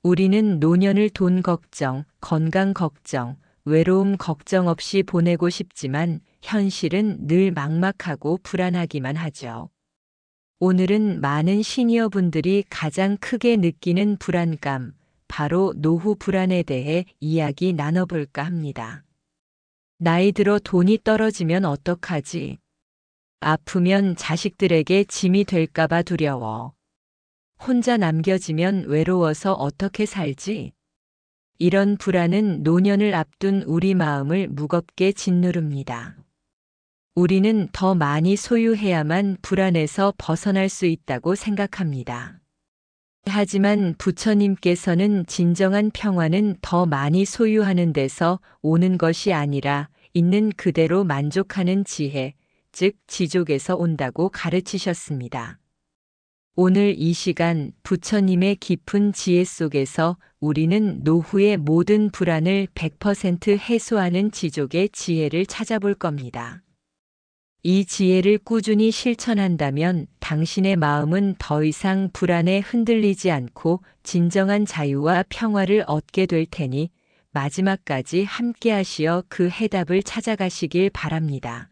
우리는 노년을 돈 걱정, 건강 걱정, 외로움 걱정 없이 보내고 싶지만 현실은 늘 막막하고 불안하기만 하죠. 오늘은 많은 시니어분들이 가장 크게 느끼는 불안감, 바로 노후 불안에 대해 이야기 나눠볼까 합니다. 나이 들어 돈이 떨어지면 어떡하지? 아프면 자식들에게 짐이 될까봐 두려워. 혼자 남겨지면 외로워서 어떻게 살지? 이런 불안은 노년을 앞둔 우리 마음을 무겁게 짓누릅니다. 우리는 더 많이 소유해야만 불안에서 벗어날 수 있다고 생각합니다. 하지만 부처님께서는 진정한 평화는 더 많이 소유하는 데서 오는 것이 아니라 있는 그대로 만족하는 지혜, 즉 지족에서 온다고 가르치셨습니다. 오늘 이 시간 부처님의 깊은 지혜 속에서 우리는 노후의 모든 불안을 100% 해소하는 지족의 지혜를 찾아볼 겁니다. 이 지혜를 꾸준히 실천한다면 당신의 마음은 더 이상 불안에 흔들리지 않고 진정한 자유와 평화를 얻게 될 테니 마지막까지 함께 하시어 그 해답을 찾아가시길 바랍니다.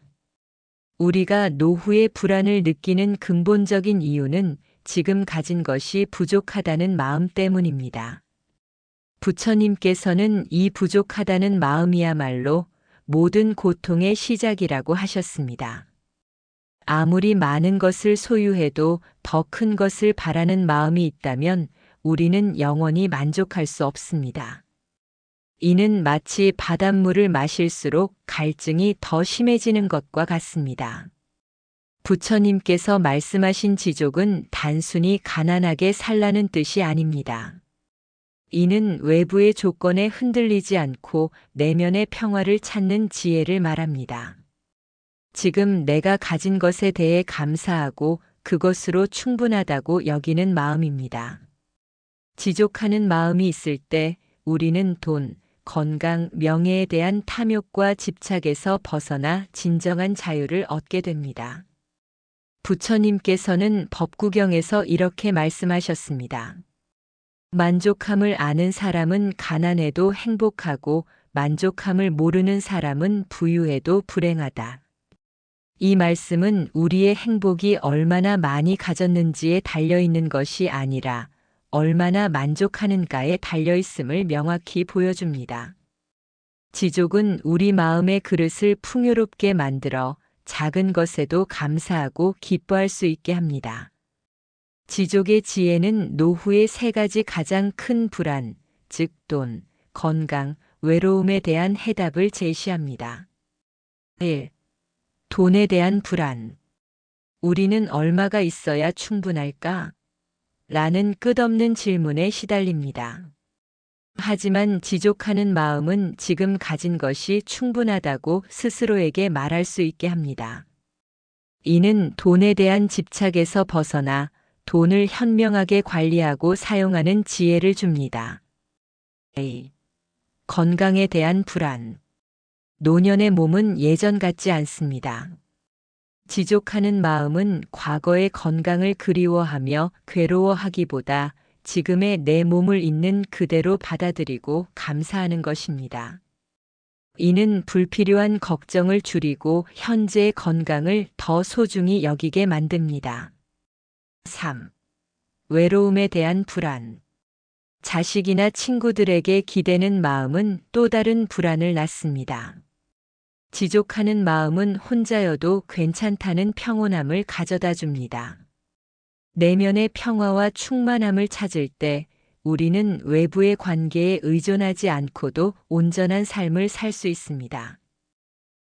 우리가 노후의 불안을 느끼는 근본적인 이유는 지금 가진 것이 부족하다는 마음 때문입니다. 부처님께서는 이 부족하다는 마음이야말로 모든 고통의 시작이라고 하셨습니다. 아무리 많은 것을 소유해도 더 큰 것을 바라는 마음이 있다면 우리는 영원히 만족할 수 없습니다. 이는 마치 바닷물을 마실수록 갈증이 더 심해지는 것과 같습니다. 부처님께서 말씀하신 지족은 단순히 가난하게 살라는 뜻이 아닙니다. 이는 외부의 조건에 흔들리지 않고 내면의 평화를 찾는 지혜를 말합니다. 지금 내가 가진 것에 대해 감사하고 그것으로 충분하다고 여기는 마음입니다. 지족하는 마음이 있을 때 우리는 돈, 건강, 명예에 대한 탐욕과 집착에서 벗어나 진정한 자유를 얻게 됩니다. 부처님께서는 법구경에서 이렇게 말씀하셨습니다. 만족함을 아는 사람은 가난해도 행복하고 만족함을 모르는 사람은 부유해도 불행하다. 이 말씀은 우리의 행복이 얼마나 많이 가졌는지에 달려있는 것이 아니라 얼마나 만족하는가에 달려있음을 명확히 보여줍니다. 지족은 우리 마음의 그릇을 풍요롭게 만들어 작은 것에도 감사하고 기뻐할 수 있게 합니다. 지족의 지혜는 노후의 세 가지 가장 큰 불안, 즉 돈, 건강, 외로움에 대한 해답을 제시합니다. 1. 돈에 대한 불안. 우리는 얼마가 있어야 충분할까? 라는 끝없는 질문에 시달립니다. 하지만 지족하는 마음은 지금 가진 것이 충분하다고 스스로에게 말할 수 있게 합니다. 이는 돈에 대한 집착에서 벗어나 돈을 현명하게 관리하고 사용하는 지혜를 줍니다. A. 건강에 대한 불안. 노년의 몸은 예전 같지 않습니다. 지족하는 마음은 과거의 건강을 그리워하며 괴로워하기보다 지금의 내 몸을 있는 그대로 받아들이고 감사하는 것입니다. 이는 불필요한 걱정을 줄이고 현재의 건강을 더 소중히 여기게 만듭니다. 3. 외로움에 대한 불안. 자식이나 친구들에게 기대는 마음은 또 다른 불안을 낳습니다. 지족하는 마음은 혼자여도 괜찮다는 평온함을 가져다 줍니다. 내면의 평화와 충만함을 찾을 때 우리는 외부의 관계에 의존하지 않고도 온전한 삶을 살 수 있습니다.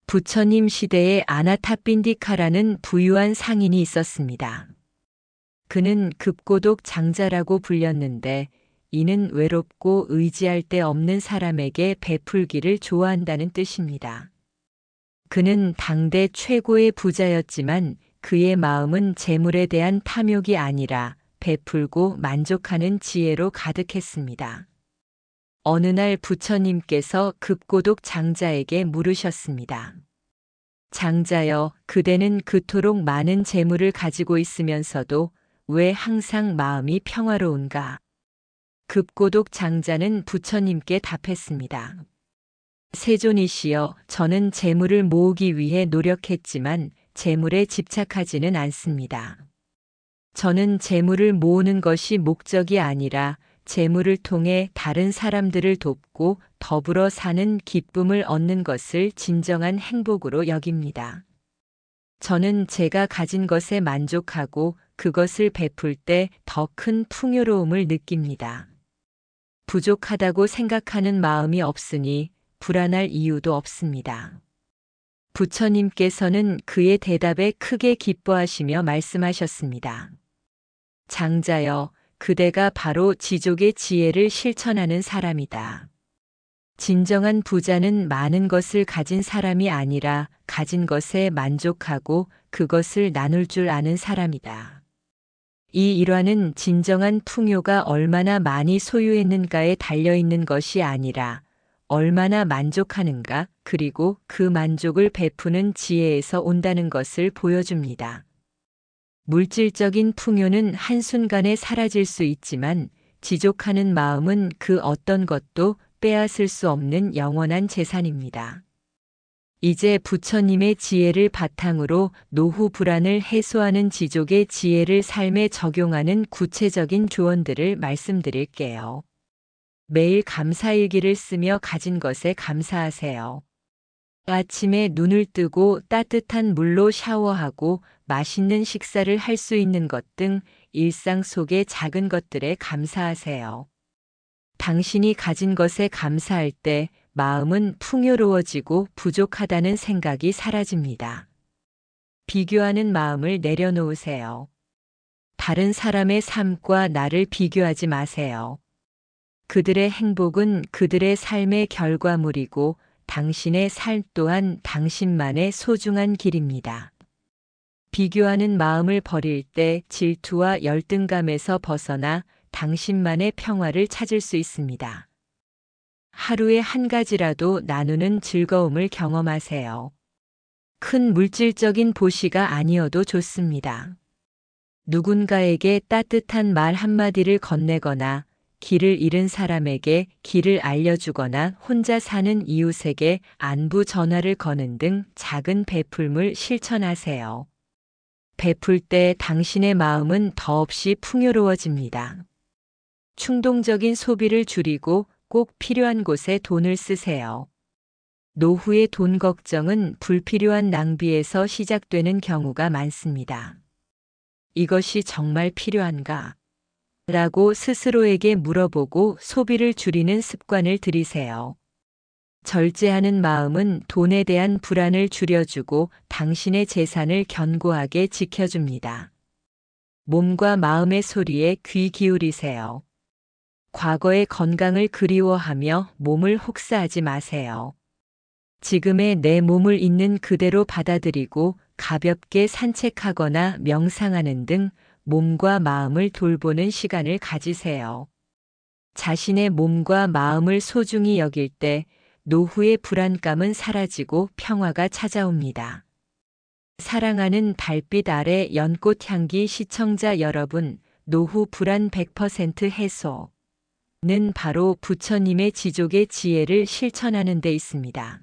부처님 시대에 아나타핀디카라는 부유한 상인이 있었습니다. 그는 급고독 장자라고 불렸는데 이는 외롭고 의지할 데 없는 사람에게 베풀기를 좋아한다는 뜻입니다. 그는 당대 최고의 부자였지만 그의 마음은 재물에 대한 탐욕이 아니라 베풀고 만족하는 지혜로 가득했습니다. 어느 날 부처님께서 급고독 장자에게 물으셨습니다. 장자여, 그대는 그토록 많은 재물을 가지고 있으면서도 왜 항상 마음이 평화로운가? 급고독 장자는 부처님께 답했습니다. 세존이시여, 저는 재물을 모으기 위해 노력했지만 재물에 집착하지는 않습니다. 저는 재물을 모으는 것이 목적이 아니라 재물을 통해 다른 사람들을 돕고 더불어 사는 기쁨을 얻는 것을 진정한 행복으로 여깁니다. 저는 제가 가진 것에 만족하고 그것을 베풀 때 더 큰 풍요로움을 느낍니다. 부족하다고 생각하는 마음이 없으니 불안할 이유도 없습니다. 부처님께서는 그의 대답에 크게 기뻐하시며 말씀하셨습니다. 장자여, 그대가 바로 지족의 지혜를 실천하는 사람이다. 진정한 부자는 많은 것을 가진 사람이 아니라 가진 것에 만족하고 그것을 나눌 줄 아는 사람이다. 이 일화는 진정한 풍요가 얼마나 많이 소유했는가에 달려있는 것이 아니라 얼마나 만족하는가, 그리고 그 만족을 베푸는 지혜에서 온다는 것을 보여줍니다. 물질적인 풍요는 한순간에 사라질 수 있지만 지족하는 마음은 그 어떤 것도 빼앗을 수 없는 영원한 재산입니다. 이제 부처님의 지혜를 바탕으로 노후 불안을 해소하는 지족의 지혜를 삶에 적용하는 구체적인 조언들을 말씀드릴게요. 매일 감사일기를 쓰며 가진 것에 감사하세요. 아침에 눈을 뜨고 따뜻한 물로 샤워하고 맛있는 식사를 할 수 있는 것 등 일상 속의 작은 것들에 감사하세요. 당신이 가진 것에 감사할 때 마음은 풍요로워지고 부족하다는 생각이 사라집니다. 비교하는 마음을 내려놓으세요. 다른 사람의 삶과 나를 비교하지 마세요. 그들의 행복은 그들의 삶의 결과물이고 당신의 삶 또한 당신만의 소중한 길입니다. 비교하는 마음을 버릴 때 질투와 열등감에서 벗어나 당신만의 평화를 찾을 수 있습니다. 하루에 한 가지라도 나누는 즐거움을 경험하세요. 큰 물질적인 보시가 아니어도 좋습니다. 누군가에게 따뜻한 말 한마디를 건네거나 길을 잃은 사람에게 길을 알려주거나 혼자 사는 이웃에게 안부 전화를 거는 등 작은 베풀물 실천하세요. 베풀 때 당신의 마음은 더없이 풍요로워집니다. 충동적인 소비를 줄이고 꼭 필요한 곳에 돈을 쓰세요. 노후의 돈 걱정은 불필요한 낭비에서 시작되는 경우가 많습니다. 이것이 정말 필요한가? 라고 스스로에게 물어보고 소비를 줄이는 습관을 들이세요. 절제하는 마음은 돈에 대한 불안을 줄여주고 당신의 재산을 견고하게 지켜줍니다. 몸과 마음의 소리에 귀 기울이세요. 과거의 건강을 그리워하며 몸을 혹사하지 마세요. 지금의 내 몸을 있는 그대로 받아들이고 가볍게 산책하거나 명상하는 등 몸과 마음을 돌보는 시간을 가지세요. 자신의 몸과 마음을 소중히 여길 때 노후의 불안감은 사라지고 평화가 찾아옵니다. 사랑하는 달빛 아래 연꽃향기 시청자 여러분, 노후 불안 100% 해소는 바로 부처님의 지족의 지혜를 실천하는 데 있습니다.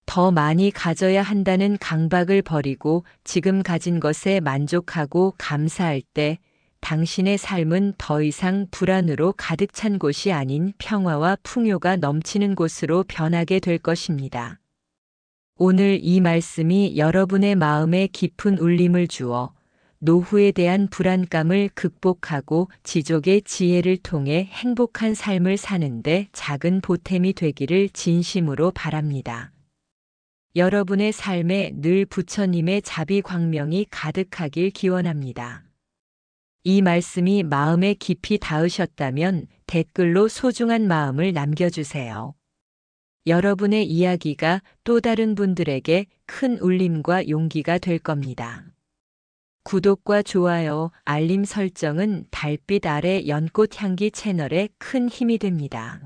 더 많이 가져야 한다는 강박을 버리고 지금 가진 것에 만족하고 감사할 때 당신의 삶은 더 이상 불안으로 가득 찬 곳이 아닌 평화와 풍요가 넘치는 곳으로 변하게 될 것입니다. 오늘 이 말씀이 여러분의 마음에 깊은 울림을 주어 노후에 대한 불안감을 극복하고 지족의 지혜를 통해 행복한 삶을 사는데 작은 보탬이 되기를 진심으로 바랍니다. 여러분의 삶에 늘 부처님의 자비 광명이 가득하길 기원합니다. 이 말씀이 마음에 깊이 닿으셨다면 댓글로 소중한 마음을 남겨주세요. 여러분의 이야기가 또 다른 분들에게 큰 울림과 용기가 될 겁니다. 구독과 좋아요, 알림 설정은 달빛 아래 연꽃향기 채널에 큰 힘이 됩니다.